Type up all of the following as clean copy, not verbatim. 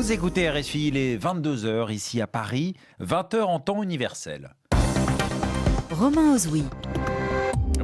Vous écoutez RFI, il est 22 h ici à Paris, 20 h en temps universel. Romain Ozoui.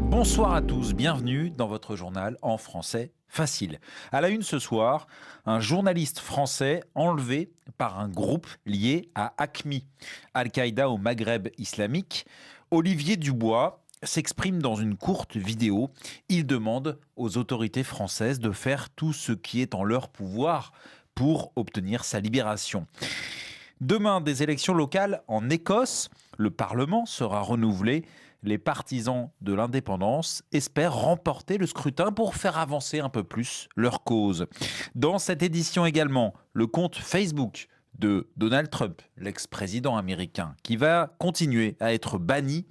Bonsoir à tous, bienvenue dans votre journal en français facile. À la une ce soir, un journaliste français enlevé par un groupe lié à AQMI, Al-Qaïda au Maghreb islamique. Olivier Dubois s'exprime dans une courte vidéo. Il demande aux autorités françaises de faire tout ce qui est en leur pouvoir pour obtenir sa libération. Demain, des élections locales en Écosse. Le Parlement sera renouvelé. Les partisans de l'indépendance espèrent remporter le scrutin pour faire avancer un peu plus leur cause. Dans cette édition également, le compte Facebook de Donald Trump, l'ex-président américain, qui va continuer à être banni.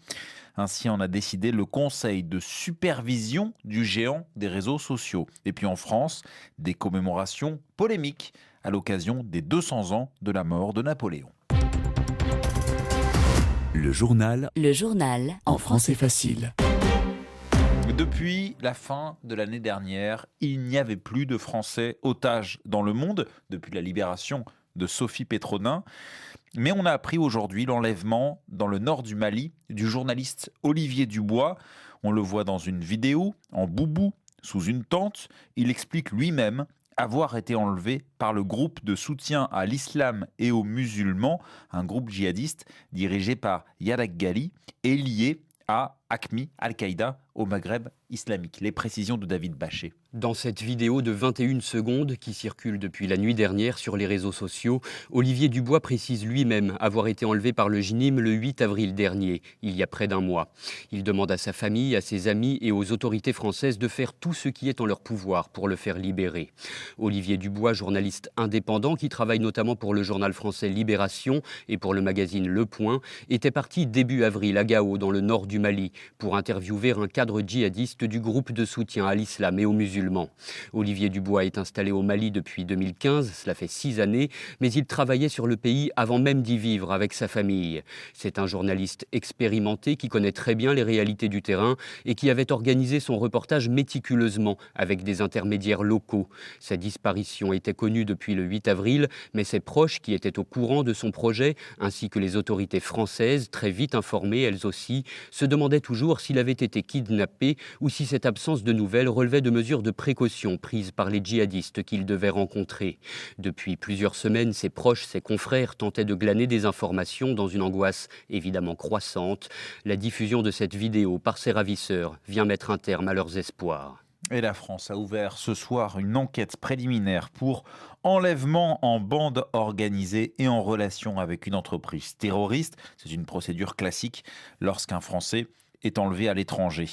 Ainsi en a décidé le Conseil de supervision du géant des réseaux sociaux. Et puis en France, des commémorations polémiques à l'occasion des 200 ans de la mort de Napoléon. Le journal En français facile. Depuis la fin de l'année dernière, il n'y avait plus de Français otages dans le monde, depuis la libération de Sophie Pétronin. Mais on a appris aujourd'hui l'enlèvement dans le nord du Mali du journaliste Olivier Dubois. On le voit dans une vidéo, en boubou, sous une tente. Il explique lui-même avoir été enlevé par le groupe de soutien à l'islam et aux musulmans, un groupe djihadiste dirigé par Yarak Ghali et lié à AQMI, Al-Qaïda au Maghreb islamique. Les précisions de David Bachet. Dans cette vidéo de 21 secondes qui circule depuis la nuit dernière sur les réseaux sociaux, Olivier Dubois précise lui-même avoir été enlevé par le JNIM le 8 avril dernier, il y a près d'un mois. Il demande à sa famille, à ses amis et aux autorités françaises de faire tout ce qui est en leur pouvoir pour le faire libérer. Olivier Dubois, journaliste indépendant qui travaille notamment pour le journal français Libération et pour le magazine Le Point, était parti début avril à Gao, dans le nord du Mali, pour interviewer un cadre djihadiste du groupe de soutien à l'islam et aux musulmans. Olivier Dubois est installé au Mali depuis 2015, cela fait 6 années, mais il travaillait sur le pays avant même d'y vivre avec sa famille. C'est un journaliste expérimenté qui connaît très bien les réalités du terrain et qui avait organisé son reportage méticuleusement avec des intermédiaires locaux. Sa disparition était connue depuis le 8 avril, mais ses proches qui étaient au courant de son projet, ainsi que les autorités françaises, très vite informées elles aussi, se demandaient toujours s'il avait été kidnappé ou si cette absence de nouvelles relevait de mesures de précaution prises par les djihadistes qu'il devait rencontrer. Depuis plusieurs semaines, ses proches, ses confrères tentaient de glaner des informations dans une angoisse évidemment croissante. La diffusion de cette vidéo par ses ravisseurs vient mettre un terme à leurs espoirs. Et la France a ouvert ce soir une enquête préliminaire pour enlèvement en bande organisée et en relation avec une entreprise terroriste. C'est une procédure classique lorsqu'un Français est enlevé à l'étranger.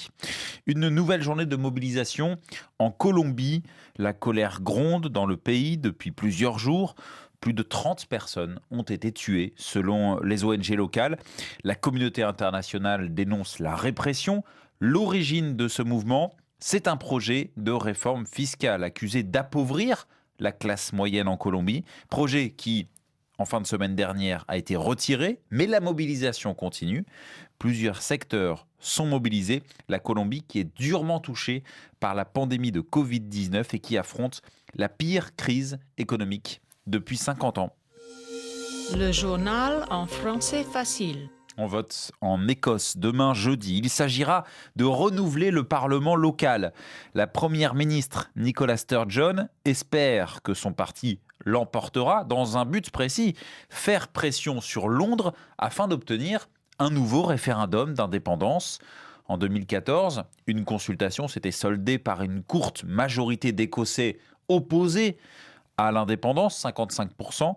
Une nouvelle journée de mobilisation en Colombie. La colère gronde dans le pays depuis plusieurs jours. Plus de 30 personnes ont été tuées selon les ONG locales. La communauté internationale dénonce la répression. L'origine de ce mouvement, c'est un projet de réforme fiscale accusé d'appauvrir la classe moyenne en Colombie. Projet qui, en fin de semaine dernière, a été retiré, mais la mobilisation continue. Plusieurs secteurs sont mobilisés. La Colombie qui est durement touchée par la pandémie de Covid-19 et qui affronte la pire crise économique depuis 50 ans. Le journal en français facile. On vote en Écosse demain jeudi. Il s'agira de renouveler le Parlement local. La première ministre Nicola Sturgeon espère que son parti l'emportera dans un but précis, faire pression sur Londres afin d'obtenir un nouveau référendum d'indépendance. En 2014, une consultation s'était soldée par une courte majorité d'Écossais opposés à l'indépendance, 55%.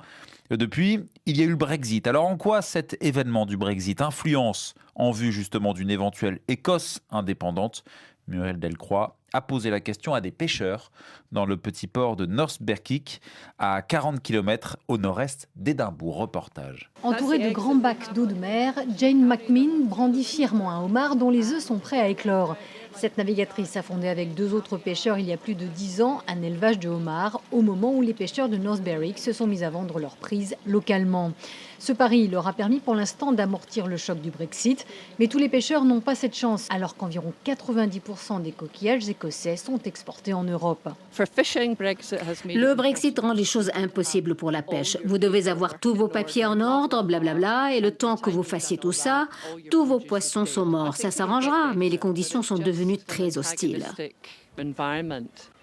Depuis, il y a eu le Brexit. Alors en quoi cet événement du Brexit influence en vue justement d'une éventuelle Écosse indépendante ? Muriel Delcroix a posé la question à des pêcheurs dans le petit port de North Berwick, à 40 km au nord-est d'Édimbourg. Reportage. Entourée de grands bacs d'eau de mer, Jane McMinn brandit fièrement un homard dont les œufs sont prêts à éclore. Cette navigatrice a fondé avec 2 autres pêcheurs il y a plus de 10 ans un élevage de homards au moment où les pêcheurs de North Berwick se sont mis à vendre leurs prises localement. Ce pari leur a permis pour l'instant d'amortir le choc du Brexit, mais tous les pêcheurs n'ont pas cette chance alors qu'environ 90% des coquillages écossais sont exportés en Europe. Le Brexit rend les choses impossibles pour la pêche. Vous devez avoir tous vos papiers en ordre, blablabla, et le temps que vous fassiez tout ça, tous vos poissons sont morts. Ça s'arrangera, mais les conditions sont devenues très hostiles.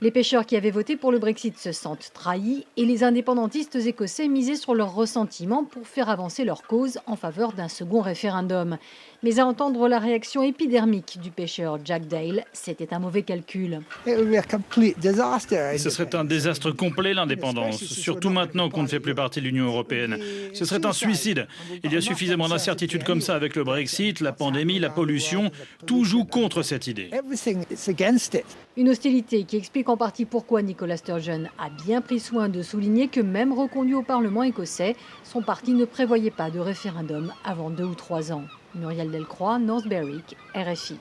Les pêcheurs qui avaient voté pour le Brexit se sentent trahis et les indépendantistes écossais misaient sur leur ressentiment pour faire avancer leur cause en faveur d'un second référendum. Mais à entendre la réaction épidermique du pêcheur Jack Dale, c'était un mauvais calcul. Ce serait un désastre complet, l'indépendance, surtout maintenant qu'on ne fait plus partie de l'Union européenne. Ce serait un suicide. Il y a suffisamment d'incertitudes comme ça avec le Brexit, la pandémie, la pollution. Tout joue contre cette idée. Une hostilité qui explique en partie pourquoi Nicola Sturgeon a bien pris soin de souligner que même reconduit au Parlement écossais, son parti ne prévoyait pas de référendum avant 2 ou 3 ans. Muriel Delcroix, North Berwick, RFI.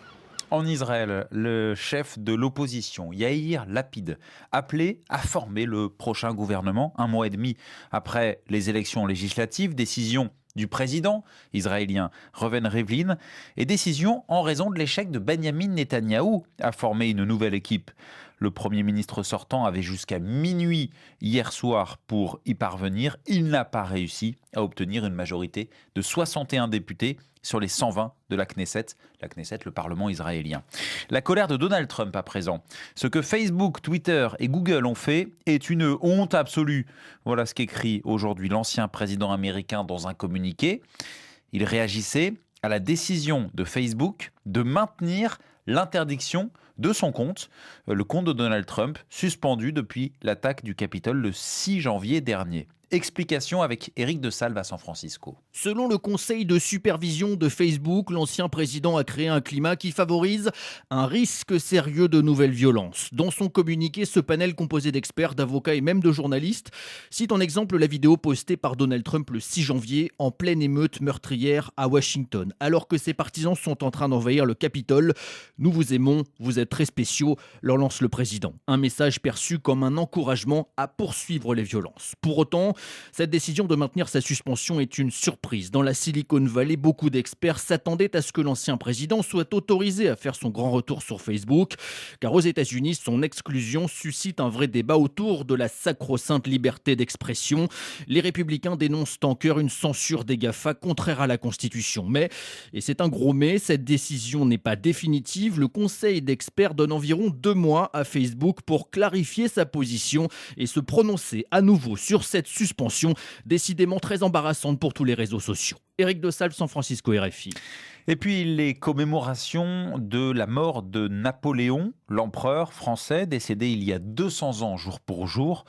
En Israël, le chef de l'opposition, Yair Lapid, appelé à former le prochain gouvernement 1 mois et demi après les élections législatives, décision du président israélien Reuven Rivlin et décision en raison de l'échec de Benjamin Netanyahou à former une nouvelle équipe. Le Premier ministre sortant avait jusqu'à minuit hier soir pour y parvenir. Il n'a pas réussi à obtenir une majorité de 61 députés sur les 120 de la Knesset, le Parlement israélien. La colère de Donald Trump à présent. Ce que Facebook, Twitter et Google ont fait est une honte absolue. Voilà ce qu'écrit aujourd'hui l'ancien président américain dans un communiqué. Il réagissait à la décision de Facebook de maintenir l'interdiction de son compte, le compte de Donald Trump, suspendu depuis l'attaque du Capitole le 6 janvier dernier. Explication avec Éric de Salve à San Francisco. Selon le conseil de supervision de Facebook, l'ancien président a créé un climat qui favorise un risque sérieux de nouvelles violences. Dans son communiqué, ce panel composé d'experts, d'avocats et même de journalistes cite en exemple la vidéo postée par Donald Trump le 6 janvier en pleine émeute meurtrière à Washington. Alors que ses partisans sont en train d'envahir le Capitole, « Nous vous aimons, vous êtes très spéciaux », leur lance le président. Un message perçu comme un encouragement à poursuivre les violences. Pour autant, cette décision de maintenir sa suspension est une surprise. Dans la Silicon Valley, beaucoup d'experts s'attendaient à ce que l'ancien président soit autorisé à faire son grand retour sur Facebook, car aux États-Unis, son exclusion suscite un vrai débat autour de la sacro-sainte liberté d'expression. Les républicains dénoncent en chœur une censure des GAFA contraire à la Constitution. Mais, et c'est un gros mais, cette décision n'est pas définitive. Le conseil d'experts donne environ 2 mois à Facebook pour clarifier sa position et se prononcer à nouveau sur cette suspension décidément très embarrassante pour tous les réseaux sociaux. Éric de Salve, San Francisco, RFI. Et puis les commémorations de la mort de Napoléon, l'empereur français décédé il y a 200 ans jour pour jour.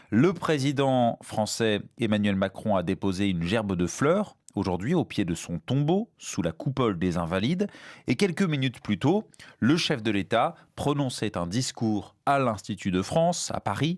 Le président français Emmanuel Macron a déposé une gerbe de fleurs aujourd'hui au pied de son tombeau, sous la coupole des Invalides. Et quelques minutes plus tôt, le chef de l'État prononçait un discours à l'Institut de France, à Paris.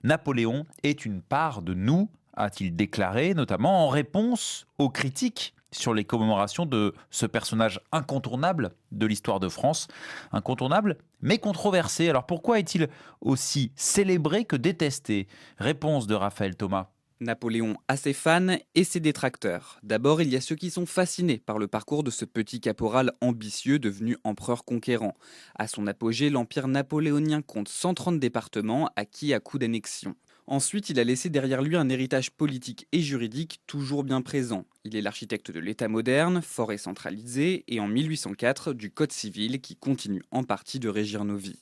Napoléon est une part de nous, a-t-il déclaré, notamment en réponse aux critiques sur les commémorations de ce personnage incontournable de l'histoire de France. Incontournable, mais controversé. Alors pourquoi est-il aussi célébré que détesté ? Réponse de Raphaël Thomas. Napoléon a ses fans et ses détracteurs. D'abord, il y a ceux qui sont fascinés par le parcours de ce petit caporal ambitieux devenu empereur conquérant. À son apogée, l'empire napoléonien compte 130 départements acquis à coup d'annexion. Ensuite, il a laissé derrière lui un héritage politique et juridique toujours bien présent. Il est l'architecte de l'État moderne, fort et centralisé, et en 1804 du Code civil qui continue en partie de régir nos vies.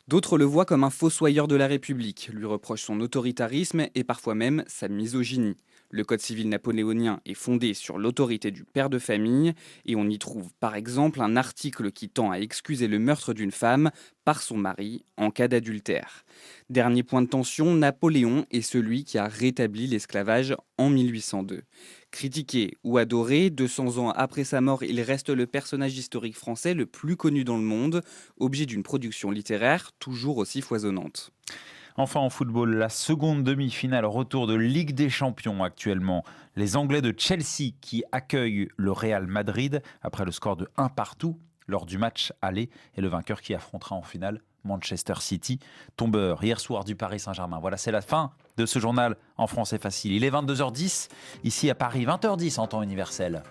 D'autres le voient comme un fossoyeur de la République, lui reprochent son autoritarisme et parfois même sa misogynie. Le Code civil napoléonien est fondé sur l'autorité du père de famille et on y trouve par exemple un article qui tend à excuser le meurtre d'une femme par son mari en cas d'adultère. Dernier point de tension, Napoléon est celui qui a rétabli l'esclavage en 1802. Critiqué ou adoré, 200 ans après sa mort, il reste le personnage historique français le plus connu dans le monde, objet d'une production littéraire toujours aussi foisonnante. Enfin en football, la seconde demi-finale retour de Ligue des Champions actuellement. Les Anglais de Chelsea qui accueillent le Real Madrid après le score de 1-1. lors du match aller et le vainqueur qui affrontera en finale Manchester City, tombeur hier soir du Paris Saint-Germain. Voilà, c'est la fin de ce journal en français facile. Il est 22h10, ici à Paris, 20h10 en temps universel.